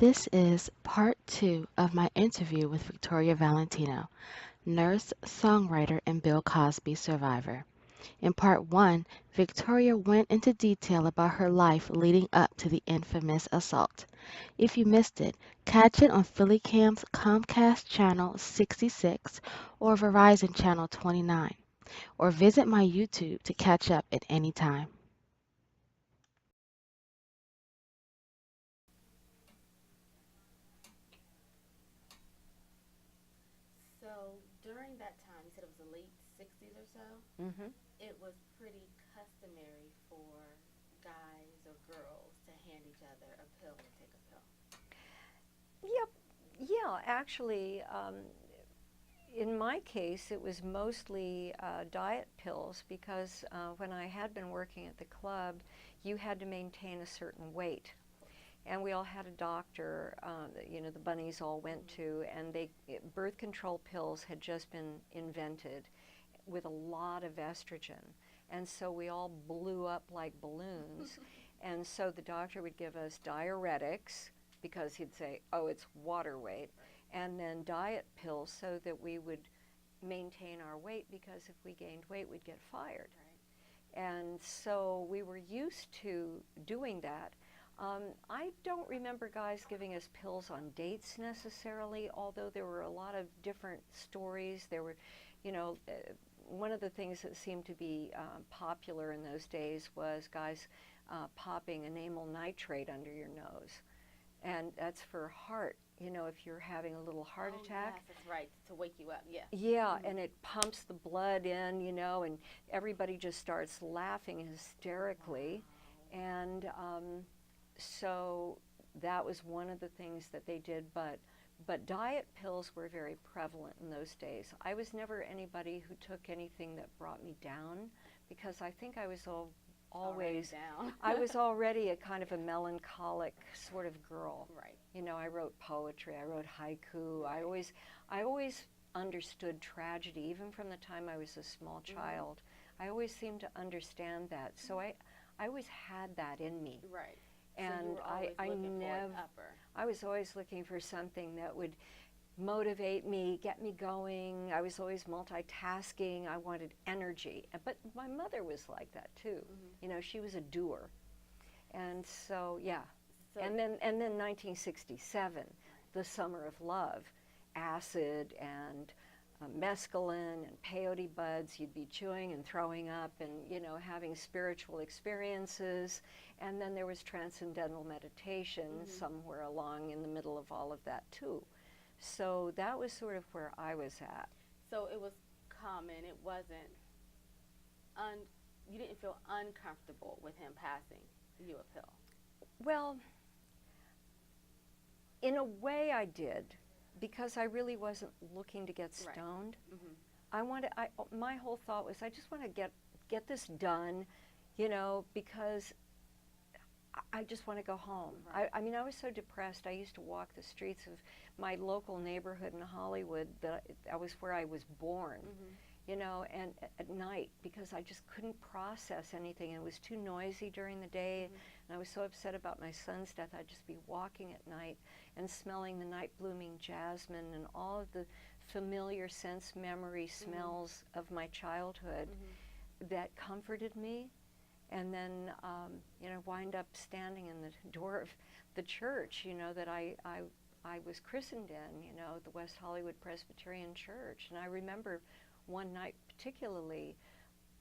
This is part two of my interview with Victoria Valentino, nurse, songwriter, and Bill Cosby survivor. In part one, Victoria went into detail about her life leading up to the infamous assault. If you missed it, catch it on PhillyCam's Comcast Channel 66 or Verizon Channel 29, or visit my YouTube to catch up at any time. So during that time, you said it was the late 60s or so, Hmm. it was pretty customary for guys or girls to hand each other a pill or take a pill. Yep. Yeah, actually, in my case, it was mostly diet pills because when I had been working at the club, you had to maintain a certain weight. And we all had a doctor that, the bunnies all went to, and birth control pills had just been invented with a lot of estrogen. And so we all blew up like balloons. And so the doctor would give us diuretics because he'd say, oh, it's water weight, and then diet pills so that we would maintain our weight because if we gained weight, we'd get fired. And so we were used to doing that. I don't remember guys giving us pills on dates necessarily, although there were a lot of different stories. There were, one of the things that seemed to be popular in those days was guys popping enamel nitrate under your nose. And that's for heart, if you're having a little heart attack. Yes, that's right, to wake you up, yeah. Yeah, and it pumps the blood in, and everybody just starts laughing hysterically. And so that was one of the things that they did, but diet pills were very prevalent in those days. I was never anybody who took anything that brought me down because I think I was always down. I was already a kind of a melancholic sort of girl. Right. I wrote poetry, I wrote haiku. Right. I always understood tragedy, even from the time I was a small child. I always seemed to understand that. So I always had that in me. Right. And so you were always I looking never, for an upper. I was always looking for something that would motivate me, get me going. I was always multitasking. I wanted energy. But my mother was like that too. She was a doer. And so, yeah. So, And then 1967, the summer of love, acid and mescaline and peyote buds. You'd be chewing and throwing up and, having spiritual experiences. And then there was transcendental meditation somewhere along in the middle of all of that too. So that was sort of where I was at. so it was common. It wasn't, you didn't feel uncomfortable with him passing you a pill. Well, in a way I did, because I really wasn't looking to get stoned. Right. Mm-hmm. My whole thought was I just want to get this done, because I just want to go home. Right. I mean, I was so depressed. I used to walk the streets of my local neighborhood in Hollywood that was where I was born, and at night because I just couldn't process anything. It was too noisy during the day, and I was so upset about my son's death. I'd just be walking at night and smelling the night blooming jasmine and all of the familiar sense memory smells of my childhood that comforted me. And then, wind up standing in the door of the church, that I was christened in, the West Hollywood Presbyterian Church. And I remember one night particularly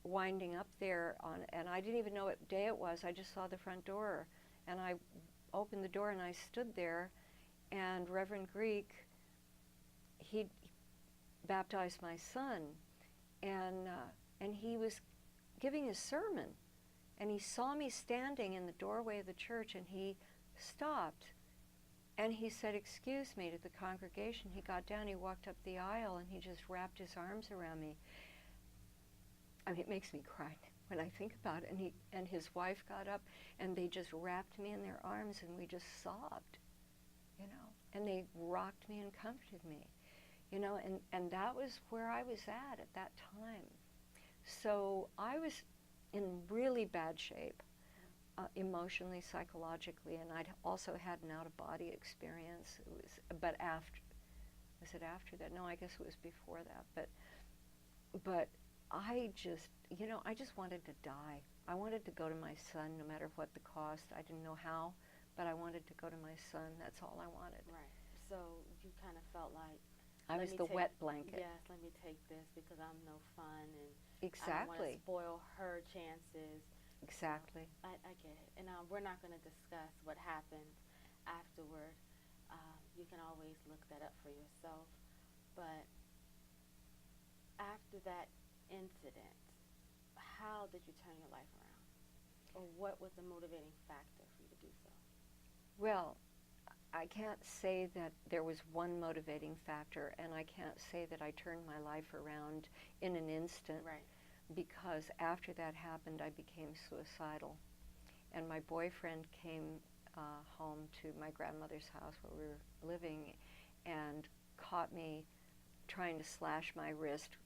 winding up there and I didn't even know what day it was. I just saw the front door, and I opened the door and I stood there, and Reverend Greek, he baptized my son, and he was giving his sermon. And he saw me standing in the doorway of the church, and he stopped. And he said, "Excuse me," to the congregation. He got down, he walked up the aisle, and he just wrapped his arms around me. I mean, it makes me cry when I think about it. And he and his wife got up, and they just wrapped me in their arms, and we just sobbed, And they rocked me and comforted me, And that was where I was at that time. So I was in really bad shape. emotionally, psychologically, and I'd also had an out-of-body experience. It was, but after, was it after that? No, I guess it was before that. But I just, I just wanted to die. I wanted to go to my son, no matter what the cost. I didn't know how, but I wanted to go to my son. That's all I wanted. Right. So you kind of felt like, I was the wet blanket. yes, let me take this because I'm no fun and I don't want to Exactly. spoil her chances. Exactly. So I get it. And we're not going to discuss what happened afterward. You can always look that up for yourself. But after that incident, how did you turn your life around? Or what was the motivating factor for you to do so? Well, I can't say that there was one motivating factor, and I can't say that I turned my life around in an instant. Right. Because after that happened, I became suicidal. And my boyfriend came home to my grandmother's house where we were living and caught me trying to slash my wrist.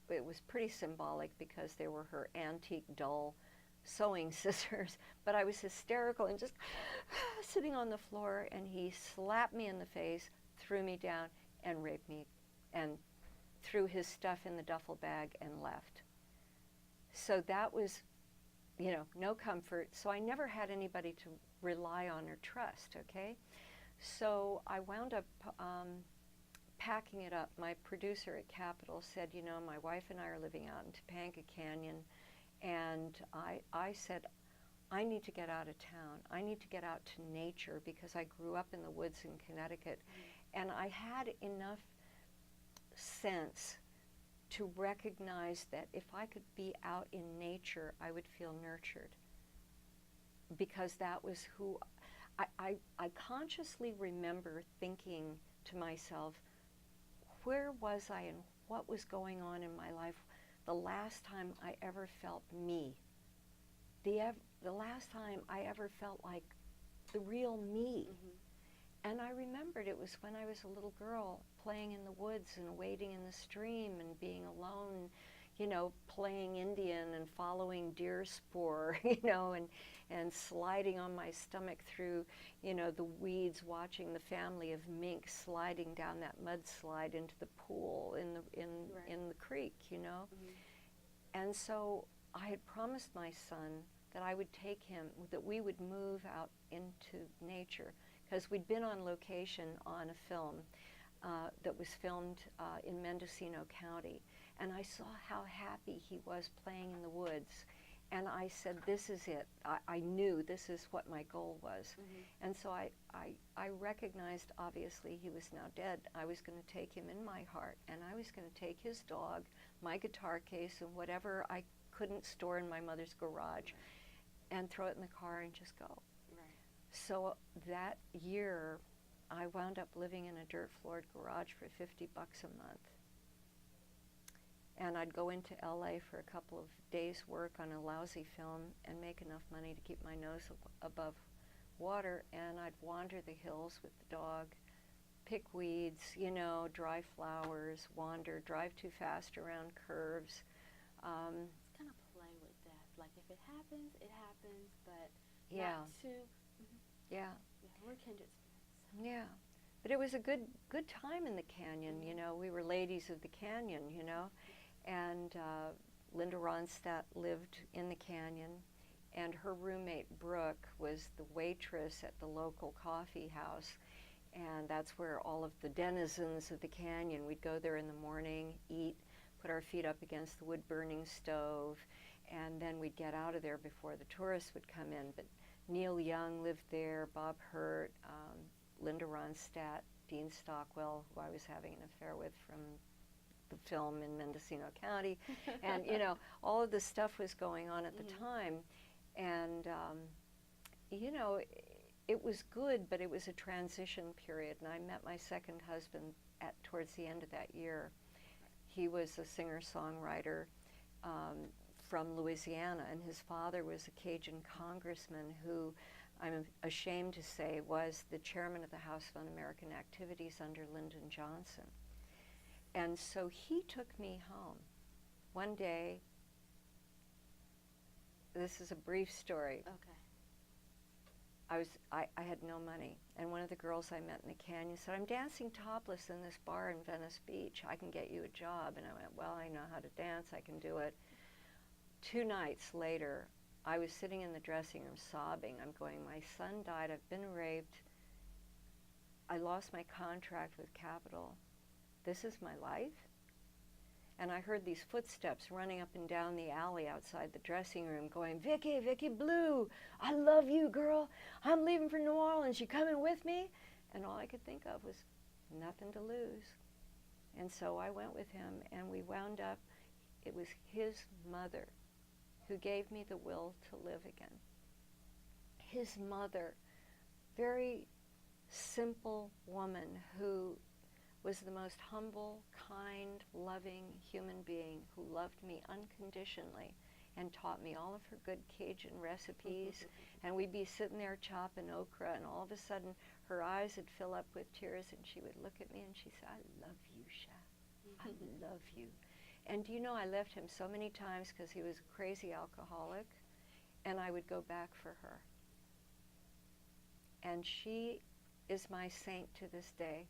It was pretty symbolic because they were her antique, dull sewing scissors, but I was hysterical and just sitting on the floor, and he slapped me in the face, threw me down, and raped me, and threw his stuff in the duffel bag and left. So that was, no comfort. So I never had anybody to rely on or trust, okay? So I wound up packing it up. My producer at Capitol said, my wife and I are living out in Topanga Canyon, and I said, I need to get out of town. I need to get out to nature because I grew up in the woods in Connecticut, and I had enough sense to recognize that if I could be out in nature, I would feel nurtured, because that was who I consciously remember thinking to myself, where was I and what was going on in my life the last time I ever felt me, the last time I ever felt like the real me. And I remembered it was when I was a little girl playing in the woods and wading in the stream and being alone, playing Indian and following deer spoor, and sliding on my stomach through, the weeds, watching the family of mink sliding down that mudslide into the pool in the creek, And so I had promised my son that I would take him, that we would move out into nature, because we'd been on location on a film that was filmed in Mendocino County, and I saw how happy he was playing in the woods, and I said, this is it. I knew this is what my goal was. And so I recognized, obviously, he was now dead. I was going to take him in my heart, and I was going to take his dog, my guitar case, and whatever I couldn't store in my mother's garage, and throw it in the car and just go. Right. So that year, I wound up living in a dirt-floored garage for $50 a month. And I'd go into LA for a couple of days' work on a lousy film and make enough money to keep my nose above water, and I'd wander the hills with the dog, pick weeds, dry flowers, wander, drive too fast around curves. Let's kind of play with that. Like, if it happens, but Yeah. not too. Yeah. We're kindred spirits. Yeah. But it was a good time in the canyon, We were ladies of the canyon, And Linda Ronstadt lived in the canyon, and her roommate Brooke was the waitress at the local coffee house, and that's where all of the denizens of the canyon, we'd go there in the morning, eat, put our feet up against the wood-burning stove, and then we'd get out of there before the tourists would come in. But Neil Young lived there, Bob Hurt, Linda Ronstadt, Dean Stockwell, who I was having an affair with from the film in Mendocino County, and all of this stuff was going on at the time, and it was good, but it was a transition period, and I met my second husband towards the end of that year. He was a singer-songwriter from Louisiana, and his father was a Cajun congressman who, I'm ashamed to say, was the chairman of the House of Un-American Activities under Lyndon Johnson. And so he took me home. One day, this is a brief story. Okay. I had no money. And one of the girls I met in the canyon said, I'm dancing topless in this bar in Venice Beach. I can get you a job. And I went, well, I know how to dance. I can do it. 2 nights later, I was sitting in the dressing room sobbing. I'm going, my son died. I've been raped. I lost my contract with Capitol. This is my life? And I heard these footsteps running up and down the alley outside the dressing room going, Vicky Blue, I love you, girl. I'm leaving for New Orleans. You coming with me? And all I could think of was nothing to lose. And so I went with him, and we wound up, it was his mother who gave me the will to live again. His mother, very simple woman who was the most humble, kind, loving human being who loved me unconditionally and taught me all of her good Cajun recipes. And we'd be sitting there chopping okra, and all of a sudden her eyes would fill up with tears, and she would look at me and she'd say, I love you, Sha. I love you. And do you know, I left him so many times because he was a crazy alcoholic, and I would go back for her. And she is my saint to this day.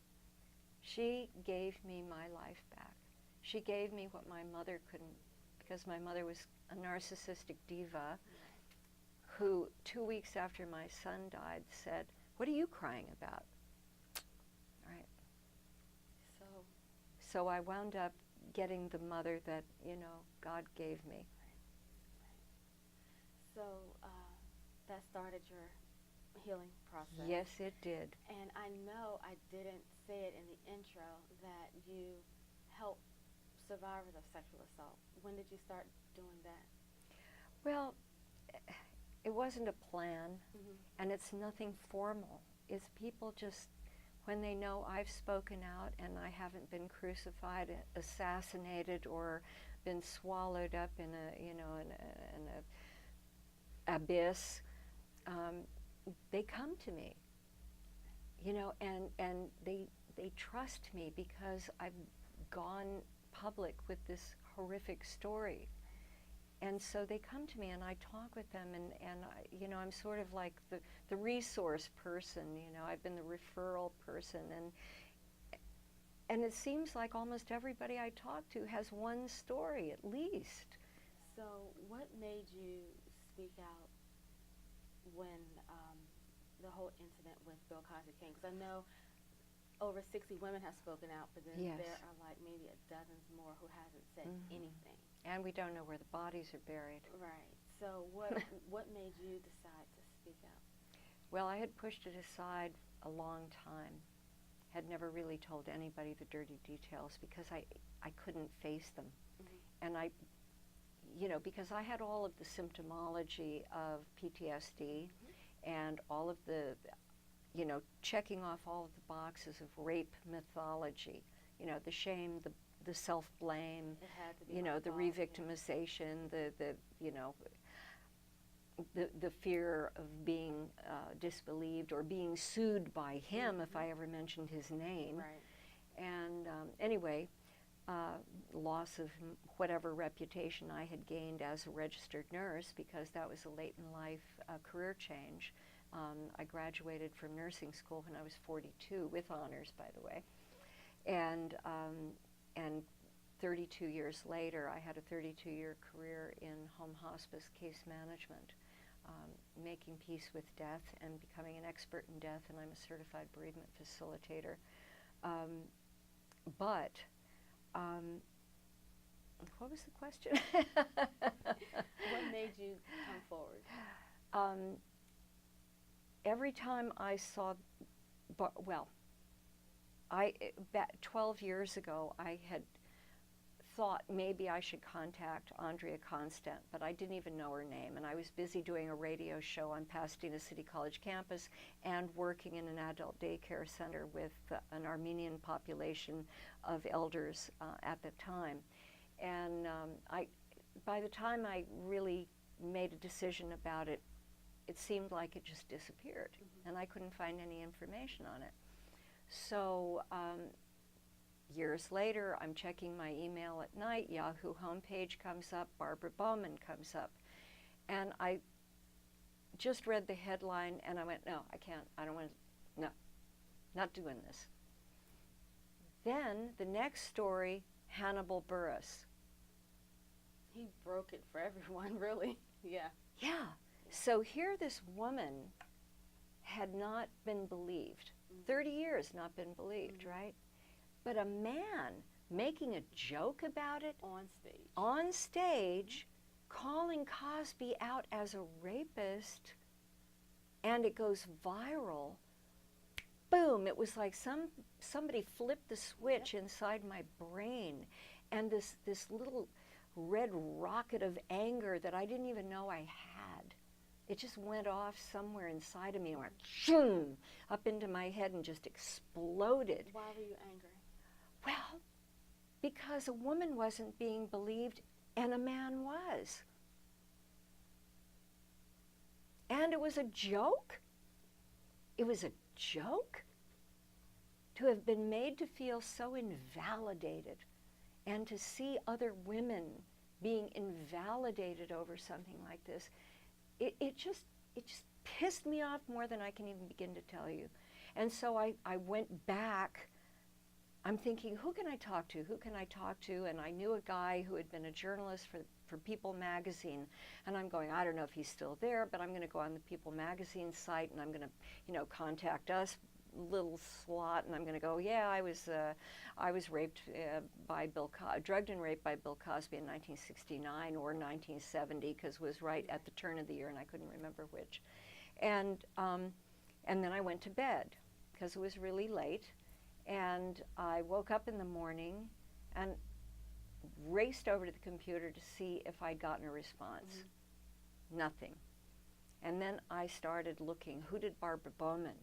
She gave me my life back. She gave me what my mother couldn't, because my mother was a narcissistic diva who 2 weeks after my son died said, what are you crying about? Right. So I wound up getting the mother that, you know, God gave me. So that started your healing process. Yes, it did. And I know I didn't say it in the intro that you help survivors of sexual assault. When did you start doing that? Well, it wasn't a plan, and it's nothing formal. It's people just, when they know I've spoken out and I haven't been crucified, assassinated, or been swallowed up in a, you know, in a abyss, they come to me, you know, and they trust me because I've gone public with this horrific story. And so they come to me and I talk with them, and I, you know, I'm sort of like the resource person, you know, I've been the referral person, and it seems like almost everybody I talk to has one story at least. So what made you speak out when the whole incident with Bill Cosby came? Because I know over 60 women have spoken out, but then Yes. there are like maybe dozens more who haven't said anything. And we don't know where the bodies are buried. Right. So what made you decide to speak out? Well, I had pushed it aside a long time, had never really told anybody the dirty details because I couldn't face them. And I, you know, because I had all of the symptomology of PTSD and all of the, you know, checking off all of the boxes of rape mythology, you know, the shame, the self-blame, you know, the re-victimization, the you know, the fear of being disbelieved or being sued by him if I ever mentioned his name. Right. And anyway, loss of whatever reputation I had gained as a registered nurse, because that was a late in life career change. I graduated from nursing school when I was 42 with honors, by the way. And 32 years later, I had a 32-year career in home hospice case management, making peace with death and becoming an expert in death, and I'm a certified bereavement facilitator. But what was the question? What made you come forward? Every time I saw, well, back 12 years ago, I had thought maybe I should contact Andreea Constant, but I didn't even know her name, and I was busy doing a radio show on Pasadena City College campus and working in an adult daycare center with an Armenian population of elders at the time. And by the time I really made a decision about it, it seemed like it just disappeared, and I couldn't find any information on it. So years later, I'm checking my email at night, Yahoo homepage comes up, Barbara Bowman comes up, and I just read the headline and I went, no, I can't. I don't want to, no, not doing this. Then the next story, Hannibal Buress. He broke it for everyone, really. Yeah. Yeah. So here this woman had not been believed. 30 years not been believed, right? But a man making a joke about it on stage, calling Cosby out as a rapist, and it goes viral. Boom, it was like somebody flipped the switch inside my brain, and this little red rocket of anger that I didn't even know I had. It just went off somewhere inside of me and went shoom, up into my head and just exploded. Why were you angry? Well, because a woman wasn't being believed and a man was. And it was a joke. It was a joke to have been made to feel so invalidated and to see other women being invalidated over something like this. It just pissed me off more than I can even begin to tell you. And so I went back. I'm thinking, who can I talk to? Who can I talk to? And I knew a guy who had been a journalist for People magazine. And I'm going, I don't know if he's still there, but I'm going to go on the People magazine site and I'm going to, contact us, little slot, and I'm going to go, yeah, I was raped by drugged and raped by Bill Cosby in 1969 or 1970, because it was right at the turn of the year and I couldn't remember which. And then I went to bed because it was really late. And I woke up in the morning and raced over to the computer to see if I'd gotten a response. Nothing. And then I started looking, who did Barbara Bowman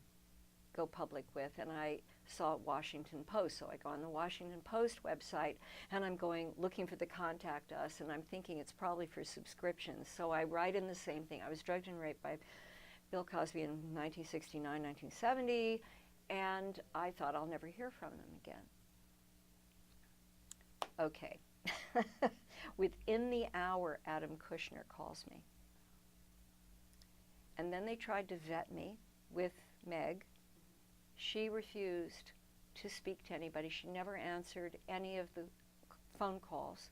go public with? And I saw Washington Post. So I go on the Washington Post website and I'm looking for the contact us, and I'm thinking it's probably for subscriptions. So I write in the same thing. I was drugged and raped by Bill Cosby in 1969, 1970. And I thought, I'll never hear from them again. Okay. Within the hour, Adam Kushner calls me. And then they tried to vet me with Meg. She refused to speak to anybody. She never answered any of the phone calls.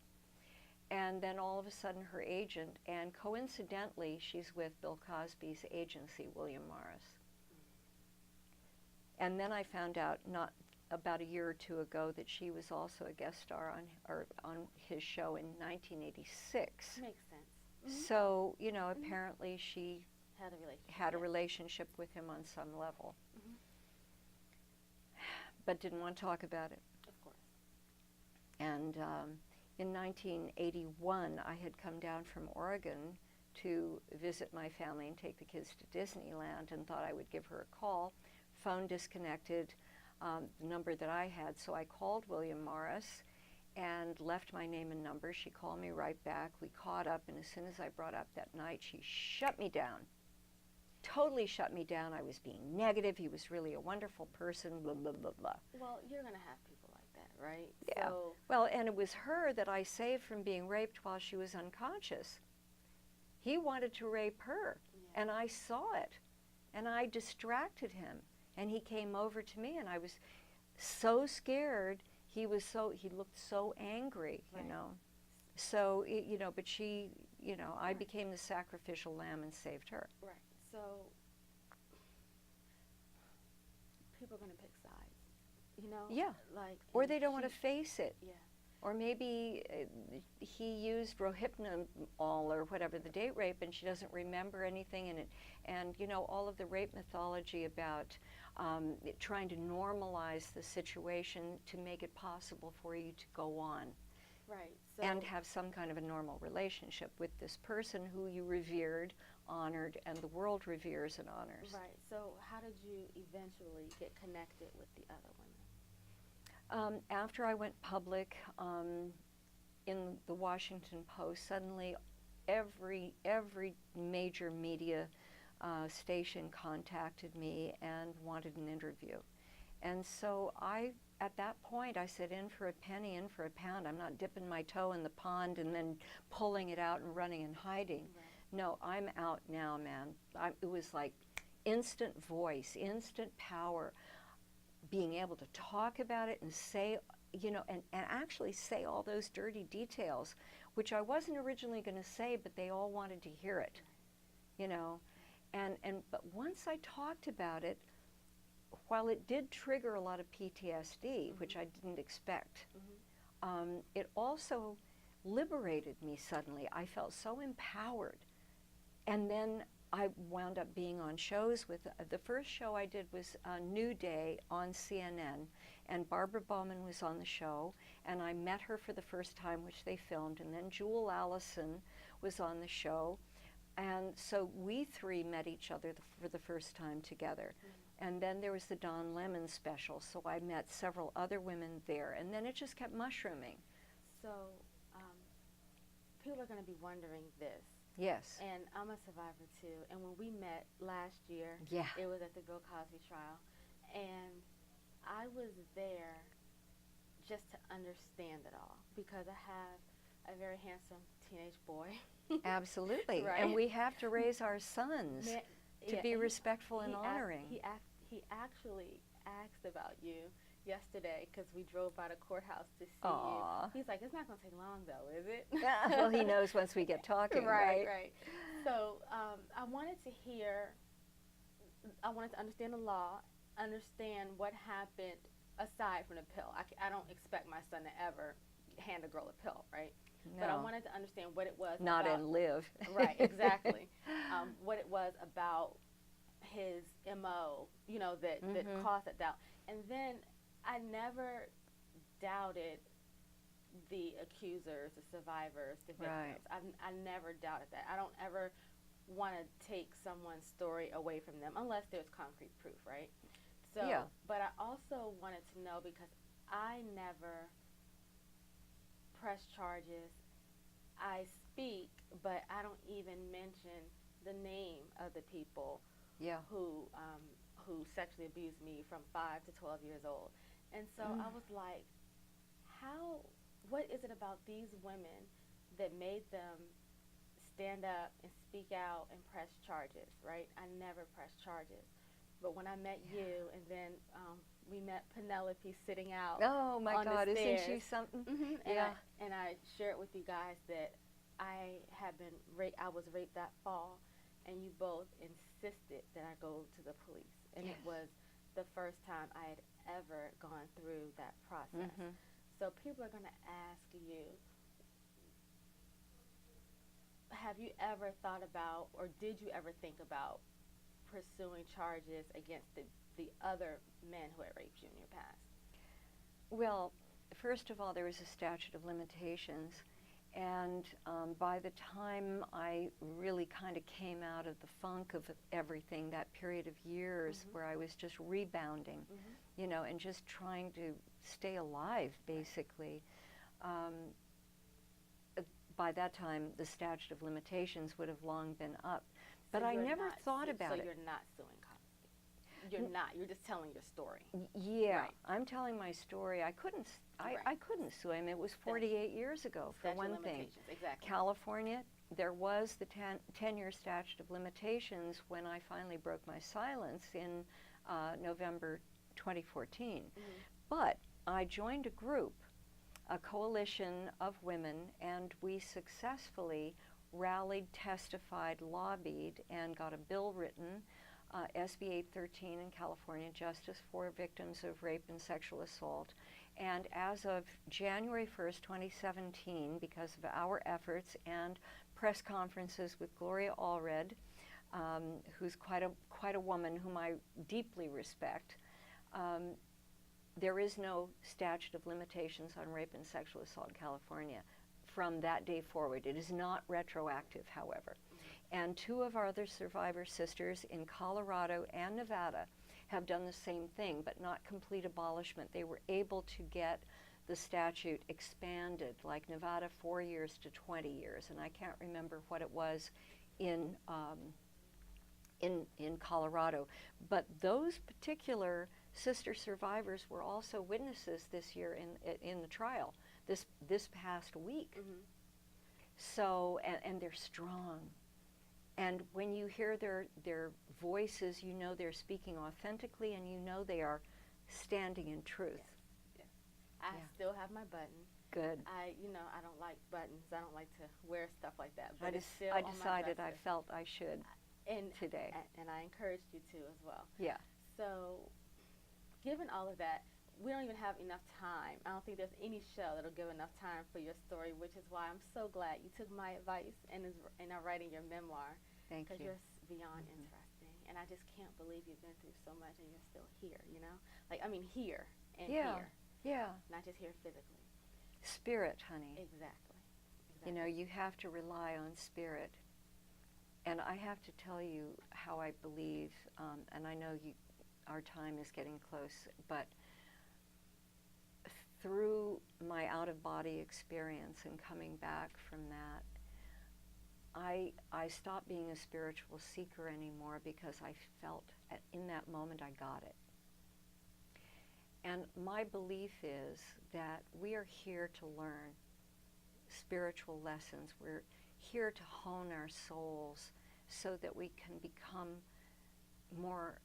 And then all of a sudden, her agent, and coincidentally, she's with Bill Cosby's agency, William Morris. And then I found out, not about a year or two ago, that she was also a guest star on his show in 1986. Makes sense. So, apparently she had a relationship with him on some level, but didn't want to talk about it. Of course. And in 1981, I had come down from Oregon to visit my family and take the kids to Disneyland, and thought I would give her a call. Phone disconnected, the number that I had, so I called William Morris and left my name and number. She called me right back. We caught up, and as soon as I brought up that night, she shut me down. Totally shut me down. I was being negative. He was really a wonderful person, blah, blah, blah, blah. Well, you're going to have people like that, right? Yeah. So well, and it was her that I saved from being raped while she was unconscious. He wanted to rape her, and I saw it, and I distracted him. And he came over to me, and I was so scared. He looked so angry, Right. So, but she, I became the sacrificial lamb and saved her. Right. So people are going to pick sides, Yeah. Like, Or they don't want to face it. Yeah. Or maybe he used Rohypnol or whatever, the date rape, and she doesn't remember anything in it. And, all of the rape mythology about trying to normalize the situation to make it possible for you to go on. Right. So And have some kind of a normal relationship with this person who you revered, honored, and the world reveres and honors. Right. So how did you eventually get connected with the other women? After I went public in the Washington Post, suddenly every major media station contacted me and wanted an interview. And so at that point, I said, in for a penny, in for a pound. I'm not dipping my toe in the pond and then pulling it out and running and hiding. Right. No, I'm out now, man. It was like instant voice, instant power, being able to talk about it and say, you know, and actually say all those dirty details, which I wasn't originally going to say, but they all wanted to hear it, you know. But once I talked about it, while it did trigger a lot of PTSD, which I didn't expect, it also liberated me suddenly. I felt so empowered. And then I wound up being on shows with, the first show I did was New Day on CNN, and Barbara Bowman was on the show, and I met her for the first time, which they filmed, and then Jewel Allison was on the show, and so we three met each other for the first time together. And then there was the Don Lemon special, so I met several other women there, and then it just kept mushrooming. So people are going to be wondering this. Yes. And I'm a survivor too. And when we met last year, Yeah. it was at the Bill Cosby trial. And I was there just to understand it all because I have a very handsome teenage boy. Absolutely. Right. And we have to raise our sons to be respectful and honoring. He actually asked about you yesterday because we drove by the courthouse to see Aww. you. He's like, it's not going to take long though, is it? Well, he knows once we get talking, right? Right. So I wanted to understand the law, understand what happened aside from the pill. I don't expect my son to ever hand a girl a pill, right? No. But I wanted to understand what it was Not about, and live. Right, exactly. What it was about his MO, you know, that caused that doubt. And then I never doubted the accusers, the survivors, the victims. Right. I never doubted that. I don't ever want to take someone's story away from them unless there's concrete proof, right? So, Yeah. But I also wanted to know because I never press charges. I speak, but I don't even mention the name of the people who sexually abused me from 5 to 12 years old. And so I was like, what is it about these women that made them stand up and speak out and press charges, right? I never pressed charges. But when I met you and then we met Penelope sitting out Oh my on God, the stairs. isn't she something? And I shared with you guys that I was raped that fall, and you both insisted that I go to the police. And it was the first time I had ever gone through that process. So people are going to ask you, have you ever thought about, or did you ever think about pursuing charges against the other men who had raped you in your past? Well, first of all, there was a statute of limitations. And by the time I really kind of came out of the funk of everything, that period of years where I was just rebounding, you know, and just trying to stay alive, basically, by that time, the statute of limitations would have long been up. But I never thought about it. So you're not suing Cosby? You're not. You're just telling your story. Yeah, right. I'm telling my story. I couldn't sue him. It was 48 years ago, for one thing. Exactly. California, there was the 10-year statute of limitations when I finally broke my silence in November 2014. But I joined a group, a coalition of women, and we successfully rallied, testified, lobbied, and got a bill written, SB 813 in California, Justice for Victims of Rape and Sexual Assault. And as of January 1st, 2017, because of our efforts and press conferences with Gloria Allred, who's quite a woman whom I deeply respect, there is no statute of limitations on rape and sexual assault in California from that day forward. It is not retroactive, however. And 2 of our other survivor sisters in Colorado and Nevada have done the same thing, but not complete abolishment. They were able to get the statute expanded, like Nevada 4 years to 20 years, and I can't remember what it was in Colorado. But those particular sister survivors were also witnesses this year in the trial, this past week. So, and they're strong. And when you hear their voices, you know they're speaking authentically, and you know they are standing in truth. Yes. I still have my button. Good. I don't like buttons. I don't like to wear stuff like that. But I decided I felt I should today. And I encouraged you to as well. Yeah. So, given all of that, we don't even have enough time. I don't think there's any show that'll give enough time for your story, which is why I'm so glad you took my advice and are writing your memoir. Thank you. Because you're beyond interesting. And I just can't believe you've been through so much and you're still here, you know? Like, I mean, here and here. Yeah. Not just here physically. Spirit, honey. Exactly. You know, you have to rely on spirit. And I have to tell you how I believe, and I know our time is getting close, but through my out-of-body experience and coming back from that, I stopped being a spiritual seeker anymore because I felt in that moment I got it. And my belief is that we are here to learn spiritual lessons. We're here to hone our souls so that we can become more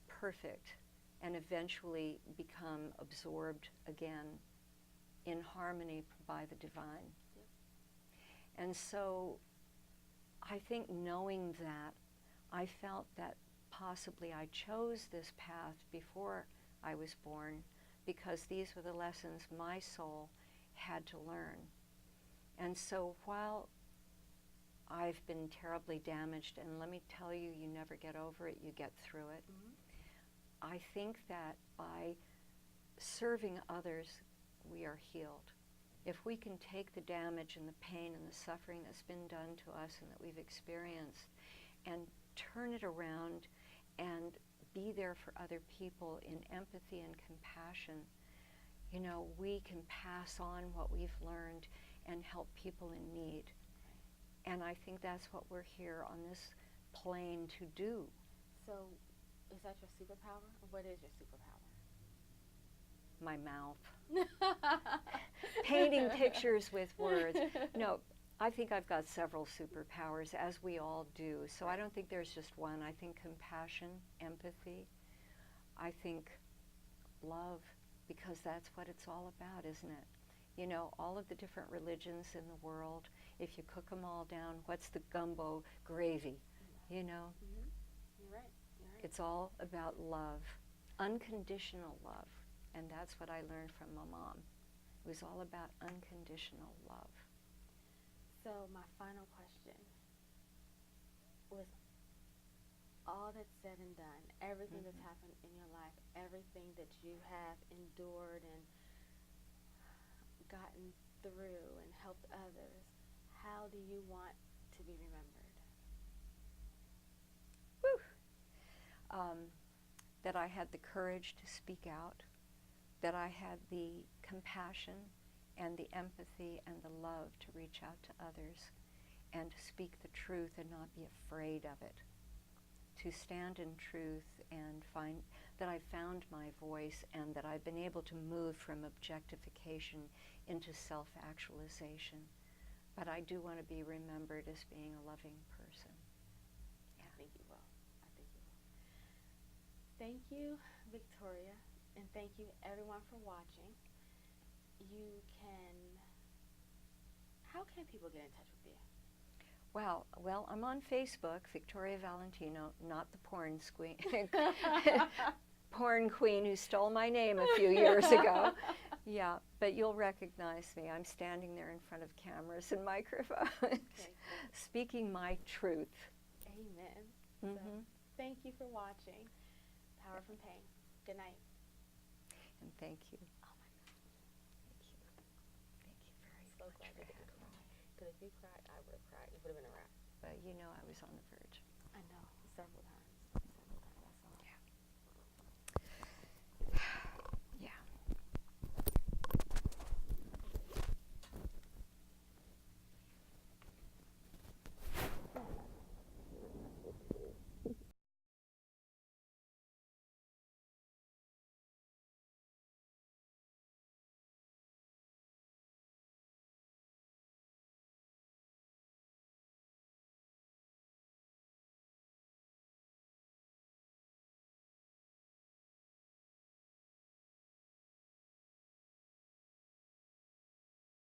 perfect and eventually become absorbed again in harmony by the divine. Yep. And so I think knowing that, I felt that possibly I chose this path before I was born because these were the lessons my soul had to learn. And so while I've been terribly damaged, and let me tell you, you never get over it, you get through it. Mm-hmm. I think that by serving others, we are healed. If we can take the damage and the pain and the suffering that's been done to us and that we've experienced and turn it around and be there for other people in empathy and compassion, you know, we can pass on what we've learned and help people in need. And I think that's what we're here on this plane to do. So, is that your superpower? Or what is your superpower? My mouth. Painting pictures with words. No, I think I've got several superpowers, as we all do. So I don't think there's just one. I think compassion, empathy. I think love, because that's what it's all about, isn't it? You know, all of the different religions in the world, if you cook them all down, what's the gumbo gravy, you know? Mm-hmm. You're right. You're right. It's all about love, unconditional love. And that's what I learned from my mom. It was all about unconditional love. So my final question was, all that's said and done, everything that's happened in your life, everything that you have endured and gotten through and helped others, how do you want to be remembered? Whew. That I had the courage to speak out, that I had the compassion and the empathy and the love to reach out to others and to speak the truth and not be afraid of it, to stand in truth and find that I found my voice and that I've been able to move from objectification into self-actualization. But I do want to be remembered as being a loving person. Yeah. I think you will. I think you will. Thank you, Victoria, and thank you everyone for watching. How can people get in touch with you? Well, I'm on Facebook, Victoria Valentino, not the porn queen who stole my name a few years ago. Yeah, but you'll recognize me. I'm standing there in front of cameras and microphones, Okay, speaking my truth. Amen. Mm-hmm. So, thank you for watching Power from Pain. Good night. And thank you. Oh my God. Thank you. Thank you very So much glad for you didn't having cry. me. Because if you cried, I would have cried. It would have been a wrap. But you know I was on the verge. I know, several times.